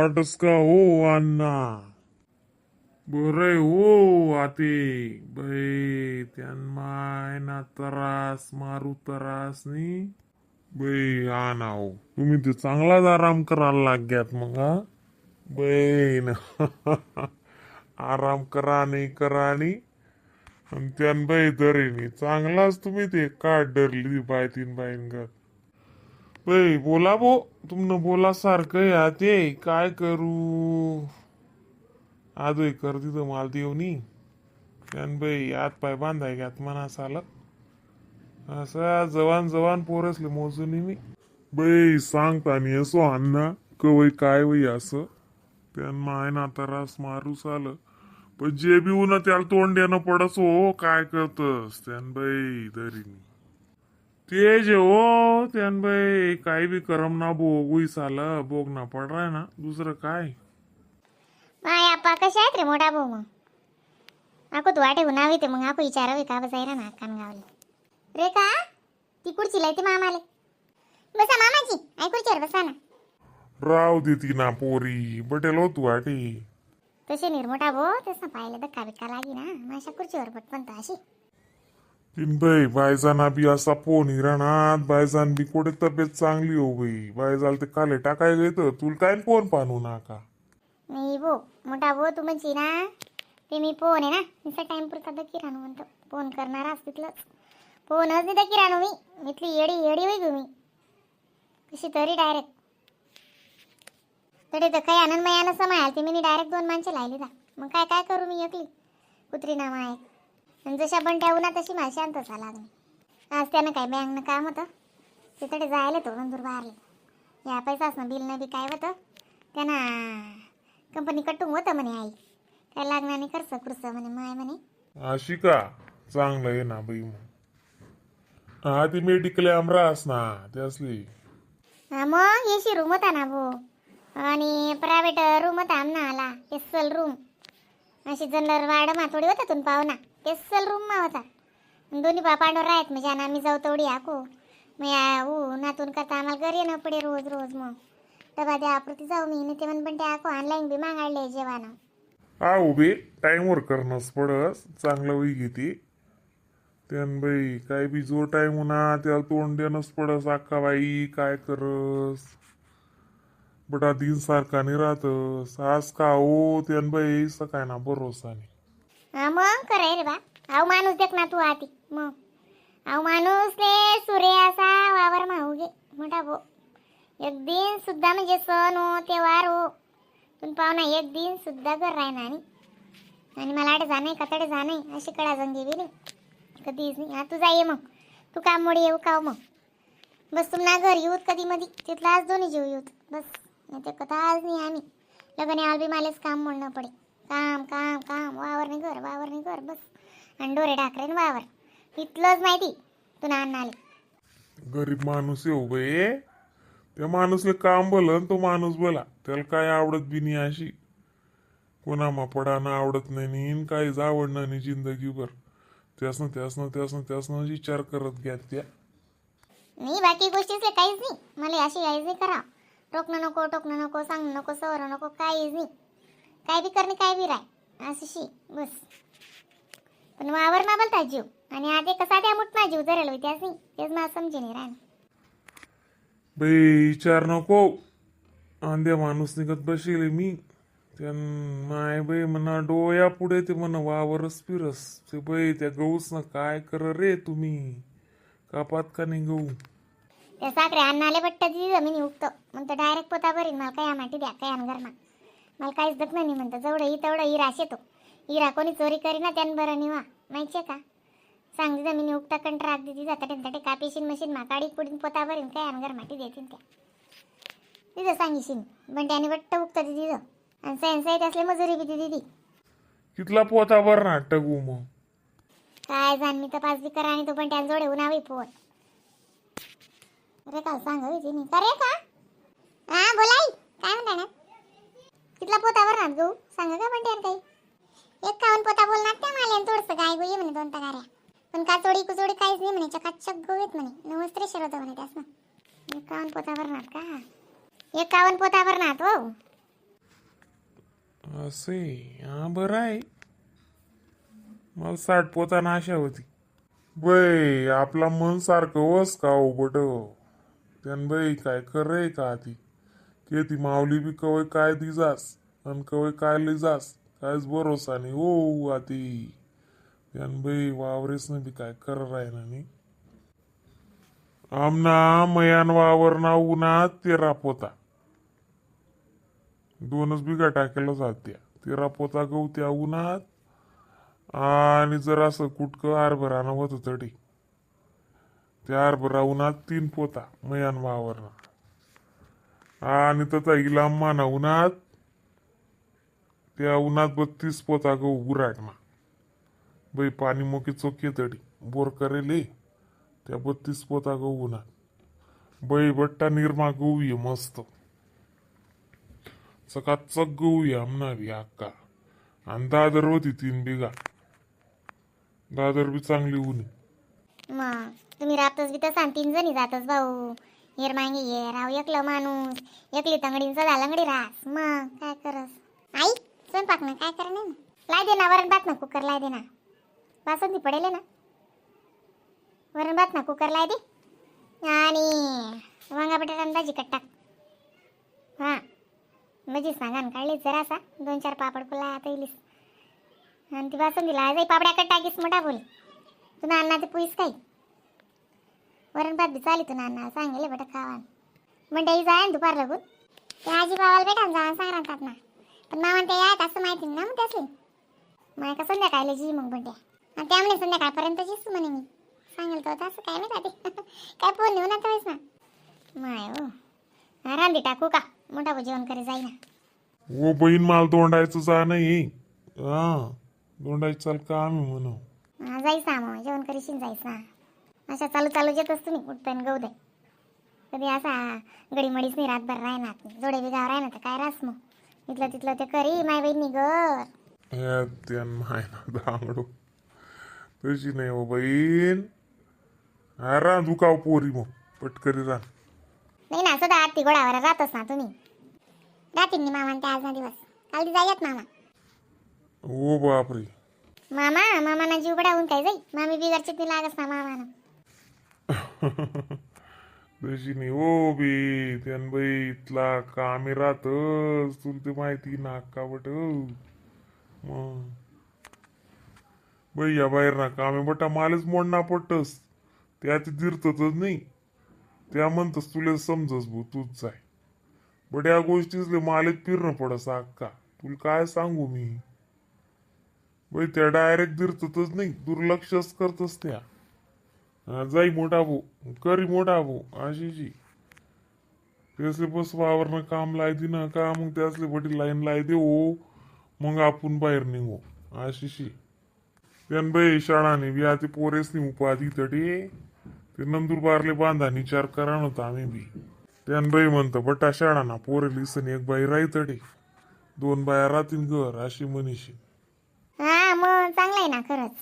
वाटस का हो अण्णा? बरं हो आते बाई त्यांना ना त्रास मारू त्रास नी बाई हा ना हो तुम्ही ते चांगलाच आराम करायला लाग्यात मग हा बहीण आराम करा नाही करा आणि त्यान बाई धरेनी चांगलाच तुम्ही ते का डरली बाय तीन बाईन ग बाई बोला भो तुमनं बोला सारखं या ते काय करू आजोय करती तर माल देवनी त्यान बाई हात पाय बांधाय घ्यात मनास आलं असं जवान जवान पोरसले मोजून मी बाई सांगता नाही असो अण्णा कवय काय वय असं त्यान माय ना तरास मारूस आलं पण जे बी उन त्याला तोंड देणं पडस हो काय करतस त्यान बाई दरीनी ते जे हो त्यान बाई काही बी करम ना भोग आलं भोग ना पडाय ना दुसरं काय माय आपा कशा आहेत रे मोठा भाऊ मग आको तू वाटे नाव येते मग आको विचारावे का बसायला ना कान गावले रे का ती कुडची लायती मामाले बसा मामाची आई खुर्चीवर बसा ना राव देती ना पोरी बटेल हो तू वाटी तसे निर्मोठा भाऊ तसं पाहिलं धक्का बिक्का लागी ना माझ्या खुर्चीवर पटपन अशी तीन बाई बायजाना बी असा फोन राहणार बायजान बी कोठे तब्येत चांगली हो बाई बायजाल ते काले टाकाय घेत तुला काय फोन पानू नाका नाही भो मोठा भाऊ तू म्हणशी ना ते मी फोन आहे ना नुसता टाइम पुरता दकी राहणं म्हणतो फोन करणार तिथलंच फोनच नाही दकी राहणं मी इथली येडी येडी होई गो मी कशी तरी डायरेक्ट तडे तर काही आनंदमयानं समायाल ते मी डायरेक्ट 2 माणसं लायली जा मग काय काय करू मी एकली कुत्री नामा आहे आणि जशा बंट्या उन्हा तशी मला शांत झाला आज त्यानं काय बँकनं काम होतं ते तडे जायला तो नंदूर बाहेरले या पैसाच ना बिल न बी काय होतं त्यांना कंपनी कटून होतं म्हणे आई काय लागणार नाही खर्च खुर्च म्हणे माय म्हणे अशी का चांगलं आहे ना बाई मग हा ती मेडिकल आमरास ना ते असली हा मग एसी रूम होता ना भो आणि प्रायव्हेट रूम होता आमना आला स्पेशल रूम अशी जनरल वार्ड मा थोडी होता तुम पाहुणा स्पेशल रूम मा होता दोन्ही बापांडवर आहेत म्हणजे आणि आम्ही जाऊ तेवढी आको मग नातून करता आम्हाला घरी येणं पडे रोज रोज मग डबा द्या आपुरती जाऊ मी ते म्हण पण ते आको ऑनलाईन बी मागाडले जेवण हा उभे टाइमवर करणंच पडस चांगलं वही घेते त्यान बाई काय बी जो टाइम होणार त्याला तोंड देणंच पडस अक्का बाई काय करस बटा दिन सारखा नाही राहतस आज का हो त्यान बाई सकाळ ना भरोसा नाही हा मग करे रे बा आव माणूस देख ना तू आती मग आव माणूस ले सूर्य असा वावर माहू गे मोठा भो एक दिन सुद्धा म्हणजे सण हो तेव्हार हो पण पाहुणा एक दिन सुद्धा घर राहणार आणि मला आठ जाणे कतडे जाणे अशी कडा जंगी बी नाही कधीच नाही हा तू जाये मग तू काम मोडी येऊ काव मग बस तुम ना घर येऊत कधी मधी तिथला आज दोन्ही जीव येऊत बस नाही ते कथा आज नाही आम्ही लग्न आल बी मालेच काम म्हणणं पडे काम काम काम वावर नाही घर बस आणि डोरे डाकरे वावर इथलंच माहिती तू ना आले गरीब माणूस येऊ बाई त्या माणूसले काम भलं तो माणूस भला त्याला काय आवडत बी नाही अशी कोणामा पडाना आवडत नाही काहीच आवडणार नाही जिंदगीभर त्यासनं विचार करत घ्या त्या नाही बाकी गोष्टीचे काहीच नाही मला अशी यायच नाही करा टोकणं नको सांगणं नको सवरणं नको काहीच नाही काय बी करणे काय बी राय अशी बस पण वावर ना बोलता जीव आणि आधी कसा त्या मुठना जीव धरेल त्याच नाही तेच मला समजे नाही राय बाई विचार नको आंध्या माणूस निघत बसेल मी त्यान माय बाई म्हणा डोया पुढे ते म्हणा वावरस फिरस ते बाई त्या गहूच ना काय कर रे तुम्ही कापात का नाही गहू त्या साखरे अन्नाले बट्ट ती जमीन उगतं म्हणतं डायरेक्ट पोता भरीन मला काय माहिती द्या काय अनगर मला काहीच दख नाही म्हणतं जेवढं ही तेवढं हिरा शेतो हिरा कोणी चोरी करीना त्यानं बरं निवा माहिती का सांगते जमीन उगता कंट्राक्ट दिली जातात कापीशीन मशीन मा काढी पुढीन पोता भरीन काय अनगर माहिती देतील त्या तिथं सांगिशीन पण त्याने बट्ट उगतं ती तिथं आणि सायन्स असले मजुरी बी दिदी कितला पोता भर ना टगू मग काय जाण मी तपास बी करा आणि तो पण त्या जोडे उन्हावी फोन अरे का सांग तिने का रे का हा बोलाई काय म्हणता ना तिथला पोता भरणार गहू सांगा का पण त्यान काही एक कावन पोता बोलणार त्या माल्यान थोडंसं गाय गो ये म्हणे 2 तगाऱ्या पण का चोडी कुचोडी काहीच नाही म्हणे चकाचक गहू येत म्हणे नमस्ते शर होतं म्हणे त्यास ना 51 पोता भरणार का 51 पोता भरणार हो असे हा बरं आहे. मला 60 पोताना आशा होती. बाई आपला मन सारखं वस का हो बट त्यान बाई काय खरंय का ती के ती माऊली बी कवय काय दिजास आणि कवय काय लिजास कायच भरोसा नाही हो आती त्यान बाई वावरेस न बी काय खरं राही ना नी. आमना मयान वावरना उन्हात 13 पोता 2च बिघा टाकेला जात्या 13 पोता गहू त्या उन्हात आणि जर असं कुटकं हरभरानं होत तडी त्या हरभरा उन्हात 3 पोता मयान वावरना आणि त्याचा इलाम माना उन्हात त्या उन्हात 32 पोता गहू गुराटना. बाई पाणी मोकी चोकी तडी बोर करेले त्या 32 पोता गहू उन्हात बाई बट्टा निरमा गहू ये मस्त चकाचक गहू ये आमना बी अक्का. आणि दादर होती 3 बिघा दादर बी चांगली ऊन. मग तुम्ही राहतच बी तर 3 जणी जातच भाऊ. हेर मागे ये राव एकलं माणूस एकली तंगडींचा झालंगडी रास मग काय करस. आई स्वयंपाक ना काय करणार ना लाय दे ना वरण भात ना कुकर लाय दे ना बासंती पडेल ना वरण भात ना कुकर लाय दे आणि वांगा बटाटा भाजी कट टाक. हां मजीच ना घाण काढलीच जरासा 2-4 पापड फुला आता इलीस आणि ती बासंतीला जाई पापड्या कट टाकीस मोठा बोल तुला अण्णा ते पुईस काही वरण भात बी चाली तुला अण्णा सांगेल बेटा खावा मंडई जाय दुपार लागून ते आजी बाबाला बेटा जा सांग राहतात ना पण मामा ते यात असं माहिती ना मग त्यासले माय का संध्याकाळला जी मग बंड्या आणि त्यामुळे संध्याकाळपर्यंत जीस म्हणे मी सांगेल तर असं काय नाही राहते काय फोन नेऊन आता वेळेस ना माय हो रांधी टाकू का मोठा भाऊ जेवण करे जाई ना. ओ बहीण माल दोंडायचं जा नाही हा दोंडायचं चाल का आम्ही म्हणू जाईस ना मग जेवण करीशीन जाईस ना अशा चालू चालू येतच तुम्ही उठताना गहू दे कधी असा गडीमडीच नाही रातभर राहणार जोडे बी गाव राहणार तर काय रास मग इथलं तिथलं ते करी माय बहिणी घर त्यान माय ना दांगडो तशी नाही हो बहीण हा रान दुखाव पोरी मग पटकरी रान नाही ना सदा आरती गोडावर राहतोस ना तुम्ही राहतील नी मामा ते आज ना दिवस काल ती जायत मामा. ओ बापरे मामाना जीव बडावून काय जाई मामी बिगर चित्ती लागस ना मामाना. तशी नाही ओ बी त्यान बाई इथला कामी राहतस तुला ते माहिती ना अक्का बट मग बाई या बाहेर ना कामे बटा मालेच मोडना पडतस त्या ती दिरतच नाही त्या म्हणतस तुला समजस भो तूच जाय बट या गोष्टीच मालेच फिरणं पडस अक्का तुला काय सांगू मी. बाई त्या डायरेक्ट दिरतच नाही दुर्लक्षच करतस त्या जाई मोठा भाऊ करी मोठा भाऊ अशीची त्यासले बस वावरनं काम लाय दे ना का मग त्यासले बटी लाईन लाय दे हो मग आपण बाहेर निघू अशीशी. त्यान बाई शाळाने बी आता पोरेसनी उपाधी तडी ते नंदुरबारले बांधा विचार करा नव्हता आम्ही बी त्यान बाई म्हणतं बटा शाळा ना पोरे लिसन एक बाई राही तडी 2 बाया राहतील घर अशी मनीशी. हा मग चांगलं आहे ना खरंच.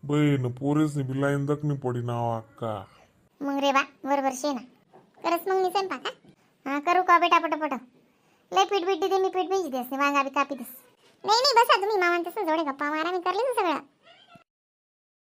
बहीण पोरेसनी बी लाईन दखनी पडी नाव अक्का. मग रे बा बरोबर शे ना खरंच मग मी स्वयंपाक हा करू का बेटा पटपट लय पीठ बीठ दे मी पीठ बीज देस वांगा बी कापी देस. नाही बसा तुम्ही मामा तसं जोडे गप्पा मारा मी करले सगळं.